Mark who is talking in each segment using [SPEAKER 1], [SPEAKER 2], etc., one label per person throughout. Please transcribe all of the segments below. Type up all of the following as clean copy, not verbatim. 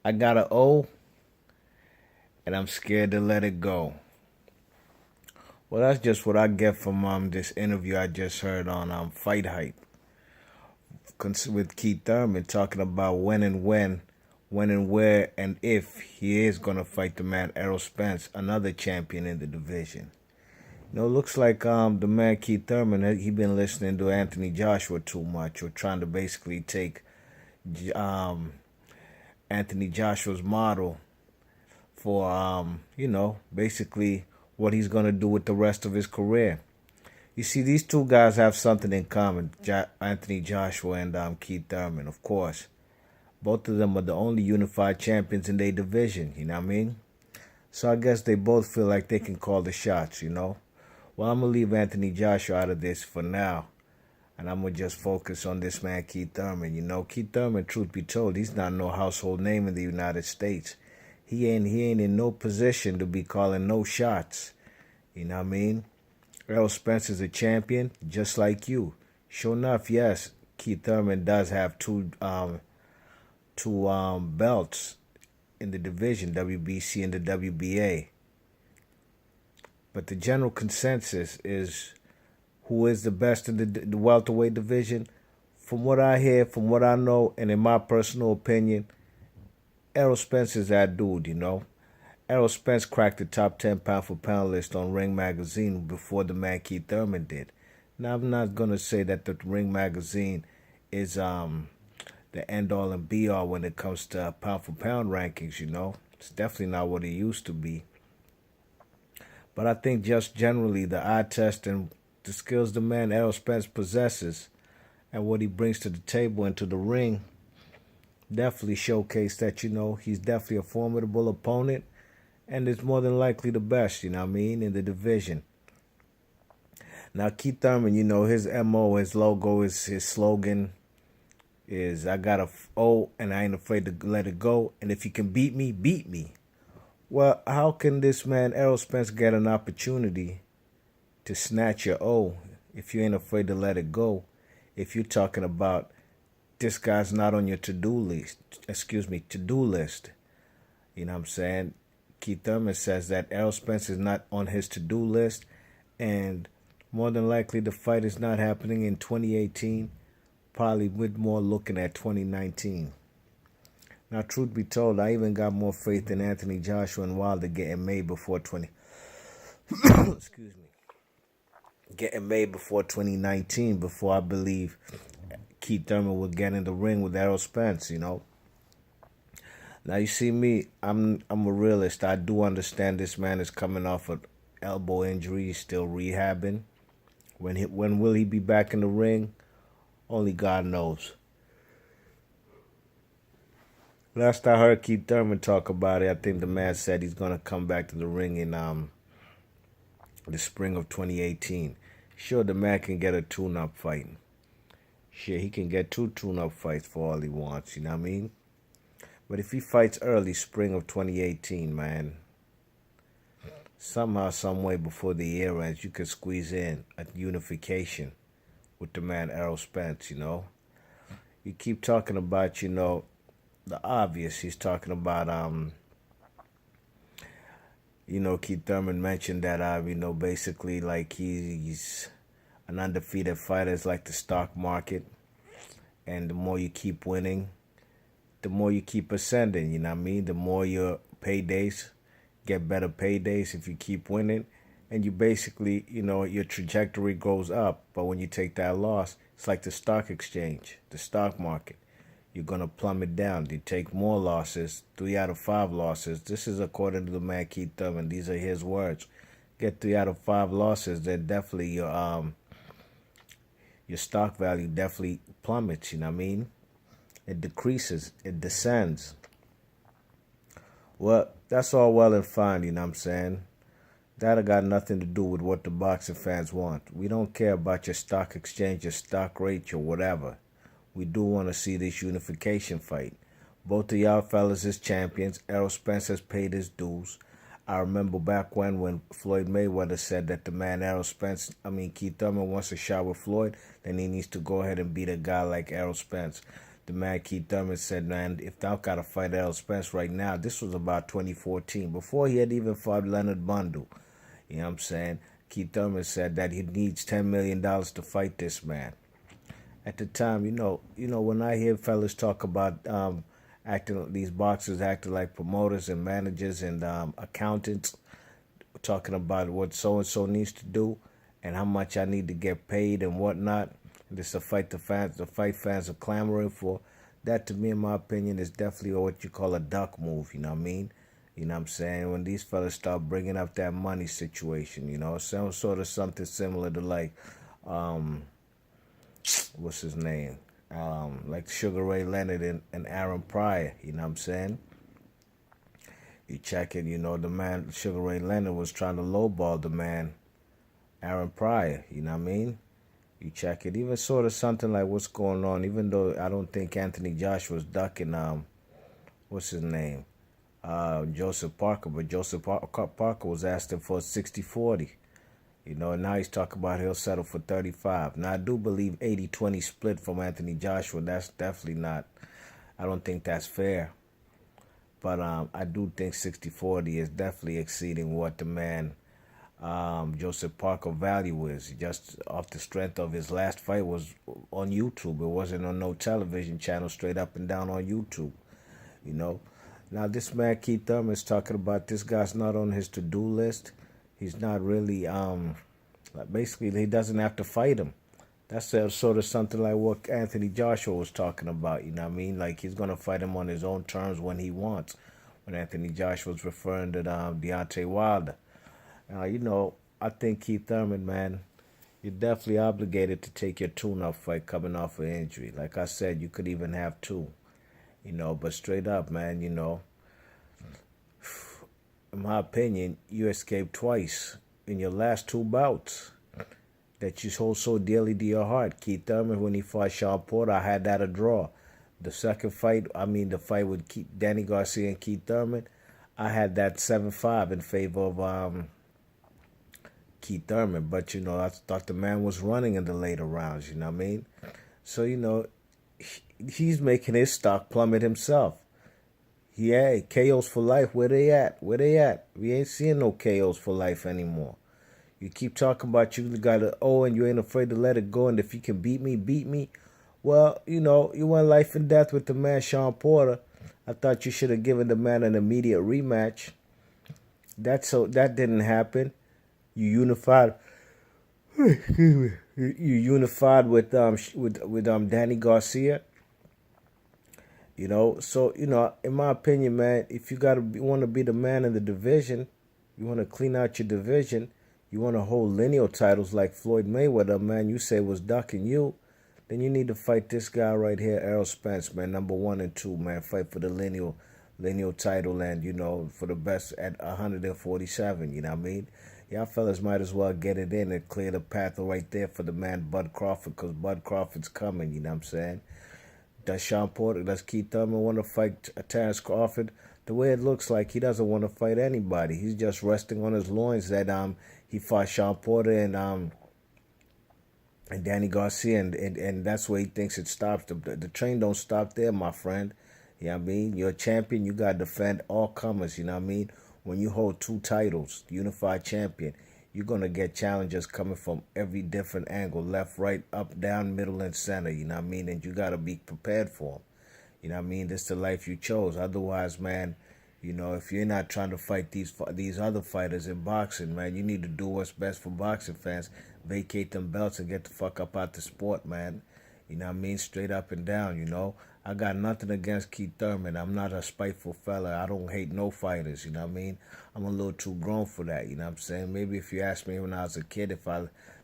[SPEAKER 1] I got an O, and I'm scared to let it go. Well, that's just what I get from this interview I just heard on Fight Hype with Keith Thurman talking about when and where, and if he is gonna fight the man Errol Spence, another champion in the division. Looks like the man Keith Thurman he been listening to Anthony Joshua too much, or trying to basically take um, Anthony Joshua's model for basically what he's gonna do with the rest of his career. You see, these two guys have something in common, Anthony Joshua and Keith Thurman, of course. Both of them are the only unified champions in their division, you know what I mean? So I guess they both feel like they can call the shots. Well, I'm going to leave Anthony Joshua out of this for now. And I'm going to just focus on this man, Keith Thurman. Keith Thurman, truth be told, he's not no household name in the United States. He ain't in no position to be calling no shots. You know what I mean? Errol Spence is a champion, just like you. Sure enough, yes, Keith Thurman does have two belts in the division, WBC and the WBA. But the general consensus is who is the best in the welterweight division. From what I hear, from what I know, and in my personal opinion, Errol Spence is that dude. Errol Spence cracked the top 10 pound for pound list on Ring Magazine before the man Keith Thurman did. Now, I'm not going to say that the Ring Magazine is the end all and be all when it comes to pound for pound rankings. It's definitely not what it used to be. But I think just generally the eye test and the skills the man Errol Spence possesses and what he brings to the table and to the ring definitely showcase that, he's definitely a formidable opponent and is more than likely the best, in the division. Now, Keith Thurman, his MO, his logo, his slogan is I got a O and I ain't afraid to let it go. And if you can beat me, beat me. Well, how can this man Errol Spence get an opportunity to snatch your O if you ain't afraid to let it go? If you're talking about this guy's not on your to-do list. You know what I'm saying? Keith Thurman says that Errol Spence is not on his to-do list, and more than likely the fight is not happening in 2018, probably with more looking at 2019. Now, truth be told, I even got more faith in Anthony Joshua and Wilder getting made before excuse me. Getting made before 2019, before I believe Keith Thurman would get in the ring with Errol Spence, Now, you see me, I'm a realist. I do understand this man is coming off an elbow injury. He's still rehabbing. When will he be back in the ring? Only God knows. Last I heard Keith Thurman talk about it, I think the man said he's going to come back to the ring in the spring of 2018. Sure, the man can get a tune-up fight. Sure, he can get 2 tune-up fights for all he wants, you know what I mean? But if he fights early, spring of 2018, man, somehow, some way before the year ends, you could squeeze in a unification with the man Errol Spence, You keep talking about, the obvious. He's talking about, Keith Thurman mentioned that, basically like he's an undefeated fighter. It's like the stock market. And the more you keep winning, the more you keep ascending, you know what I mean? The more your paydays get better paydays if you keep winning. And you basically, your trajectory goes up. But when you take that loss, it's like the stock exchange, the stock market. You're going to plummet down. You take more losses, 3 out of 5 losses. This is according to the man Keith Thurman. These are his words. Get 3 out of 5 losses, then definitely your stock value definitely plummets, you know what I mean? It decreases, it descends. Well, that's all well and fine, you know what I'm saying? That got nothing to do with what the boxing fans want. We don't care about your stock exchange, your stock rate, your whatever. We do want to see this unification fight. Both of y'all fellas is champions. Errol Spence has paid his dues. I remember back when Floyd Mayweather said that the man Keith Thurman wants a shot with Floyd, then he needs to go ahead and beat a guy like Errol Spence. the man Keith Thurman said, man, if thou got to fight Errol Spence right now, this was about 2014, before he had even fought Leonard Bundle. You know what I'm saying? Keith Thurman said that he needs $10 million to fight this man. At the time, when I hear fellas talk about these boxers acting like promoters and managers and accountants, talking about what so and so needs to do and how much I need to get paid and whatnot. This is a fight the fight fans are clamoring for. That, to me, in my opinion, is definitely what you call a duck move. You know what I mean? You know what I'm saying? When these fellas start bringing up that money situation, some sort of something similar to like, what's his name? Like Sugar Ray Leonard and Aaron Pryor. You know what I'm saying? You check it, the man, Sugar Ray Leonard was trying to lowball the man, Aaron Pryor. You know what I mean? You check it, even sort of something like what's going on, even though I don't think Anthony Joshua's ducking, what's his name? Joseph Parker, but Joseph Parker was asking for a 60-40. Now he's talking about he'll settle for 35. Now, I do believe 80-20 split from Anthony Joshua. That's definitely not, I don't think that's fair. But I do think 60-40 is definitely exceeding what the man Joseph Parker value is. Just off the strength of his last fight was on YouTube. It wasn't on no television channel, straight up and down on YouTube. Now this man Keith Thurman is talking about this guy's not on his to-do list. He's not really basically he doesn't have to fight him. That's sort of something like what Anthony Joshua was talking about, you know what I mean? Like he's going to fight him on his own terms when he wants. When Anthony Joshua was referring to Deontay Wilder. I think Keith Thurman, man, you're definitely obligated to take your tune-up fight coming off an injury. Like I said, you could even have two, but straight up, man, in my opinion, you escaped twice in your last two bouts that you hold so dearly to your heart. Keith Thurman, when he fought Sean Porter, I had that a draw. The second fight, the fight with Danny Garcia and Keith Thurman, I had that 7-5 in favor of Keith Thurman. But, I thought the man was running in the later rounds, you know what I mean? So, he's making his stock plummet himself. Yeah, KOs for life, where they at? Where they at? We ain't seeing no KOs for life anymore. You keep talking about you got an O and you ain't afraid to let it go, and if you can beat me, beat me. Well, you went life and death with the man Sean Porter. I thought you should have given the man an immediate rematch. That didn't happen. You unified. You unified with Danny Garcia. So in my opinion, man, if you want to be the man in the division, you want to clean out your division, you want to hold lineal titles like Floyd Mayweather, man, you say was ducking you, then you need to fight this guy right here, Errol Spence, man, number 1 and 2, man. Fight for the lineal title and, for the best at 147, you know what I mean? Y'all fellas might as well get it in and clear the path right there for the man Bud Crawford, because Bud Crawford's coming, you know what I'm saying? Does Keith Thurman want to fight Terrence Crawford? The way it looks like, he doesn't want to fight anybody. He's just resting on his loins that he fought Sean Porter and Danny Garcia, and that's where he thinks it stops. The train don't stop there, my friend. You know what I mean? You're a champion. You got to defend all comers, you know what I mean? When you hold 2 titles, unified champion, you're going to get challengers coming from every different angle, left, right, up, down, middle, and center, you know what I mean? And you got to be prepared for them. You know what I mean? This is the life you chose. Otherwise, man, if you're not trying to fight these other fighters in boxing, man, you need to do what's best for boxing fans. Vacate them belts and get the fuck up out the sport, man. You know what I mean? Straight up and down, I got nothing against Keith Thurman. I'm not a spiteful fella. I don't hate no fighters, you know what I mean? I'm a little too grown for that, you know what I'm saying? Maybe if you asked me when I was a kid if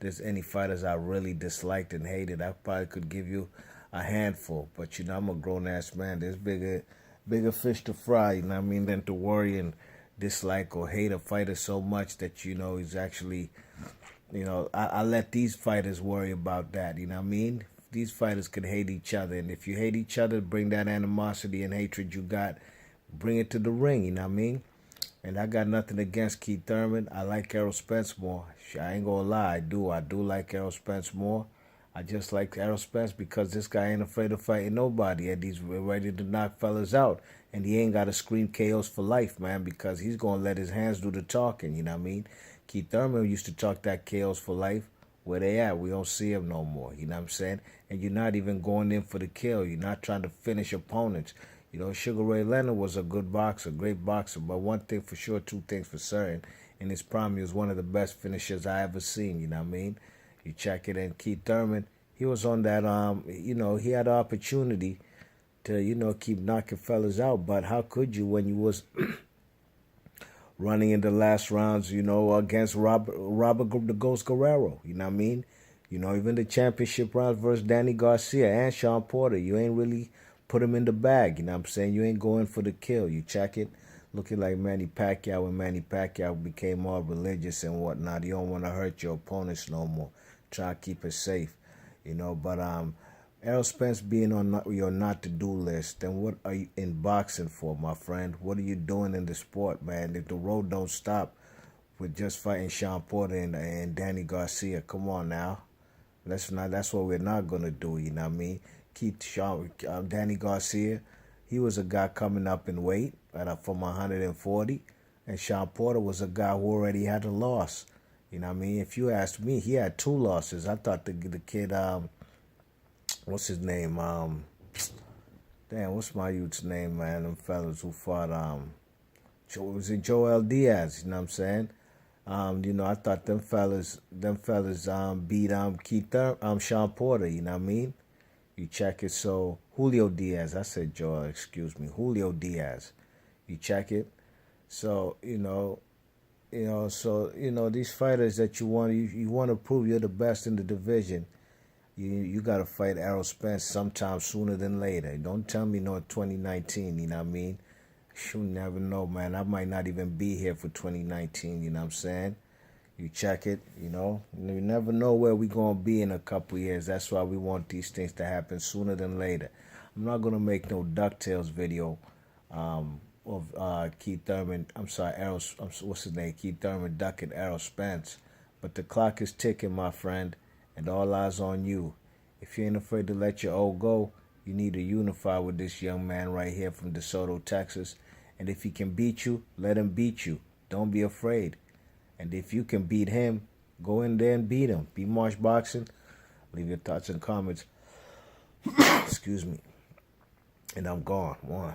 [SPEAKER 1] there's any fighters I really disliked and hated, I probably could give you a handful. But, I'm a grown-ass man. There's bigger fish to fry, you know what I mean, than to worry and dislike or hate a fighter so much that, he's actually, I let these fighters worry about that, you know what I mean? These fighters could hate each other, and if you hate each other, bring that animosity and hatred you got, bring it to the ring, you know what I mean? And I got nothing against Keith Thurman. I like Errol Spence more. I ain't gonna lie, I do like Errol Spence more. I just like Errol Spence because this guy ain't afraid of fighting nobody, and he's ready to knock fellas out. And he ain't got to scream KOs for life, man, because he's going to let his hands do the talking, you know what I mean? Keith Thurman used to talk that KOs for life. Where they at? We don't see him no more, you know what I'm saying? And you're not even going in for the kill. You're not trying to finish opponents. You know, Sugar Ray Leonard was a good boxer, great boxer, but one thing for sure, two things for certain. In his prime, he was one of the best finishers I ever seen, you know what I mean? You check it, and Keith Thurman, he was on that, you know, he had the opportunity to, you know, keep knocking fellas out, but how could you when you was running in the last rounds, you know, against Robert the Ghost Guerrero, you know what I mean? You know, even the championship rounds versus Danny Garcia and Sean Porter, you ain't really put him in the bag, you know what I'm saying? You ain't going for the kill. You check it, looking like Manny Pacquiao when Manny Pacquiao became more religious and whatnot. You don't want to hurt your opponents no more. Try to keep it safe, you know, but Errol Spence being on your not-to-do list, then what are you in boxing for, my friend? What are you doing in the sport, man? If the road don't stop with just fighting Sean Porter and Danny Garcia, come on now. That's what we're not going to do, you know what I mean? Danny Garcia, he was a guy coming up in weight from 140, and Sean Porter was a guy who already had a loss. You know what I mean? If you asked me, he had 2 losses. I thought the kid, what's his name? Damn, what's my youth's name, man? Them fellas who fought, was it Joel Diaz? You know what I'm saying? You know, I thought them fellas, beat Sean Porter. You know what I mean? You check it. So Julio Diaz, I said Joel, excuse me, Julio Diaz. You check it. So these fighters that you want to prove you're the best in the division. You got to fight Errol Spence sometime sooner than later. Don't tell me no 2019, you know what I mean? You never know, man. I might not even be here for 2019, you know what I'm saying? You check it, you know? You never know where we're going to be in a couple years. That's why we want these things to happen sooner than later. I'm not going to make no DuckTales video of Keith Thurman. I'm sorry, what's his name? Keith Thurman ducking Errol Spence. But the clock is ticking, my friend. And all eyes on you. If you ain't afraid to let your old go, you need to unify with this young man right here from DeSoto, Texas. And if he can beat you, let him beat you. Don't be afraid. And if you can beat him, go in there and beat him. Be Marsh Boxing. Leave your thoughts and comments. Excuse me. And I'm gone. One.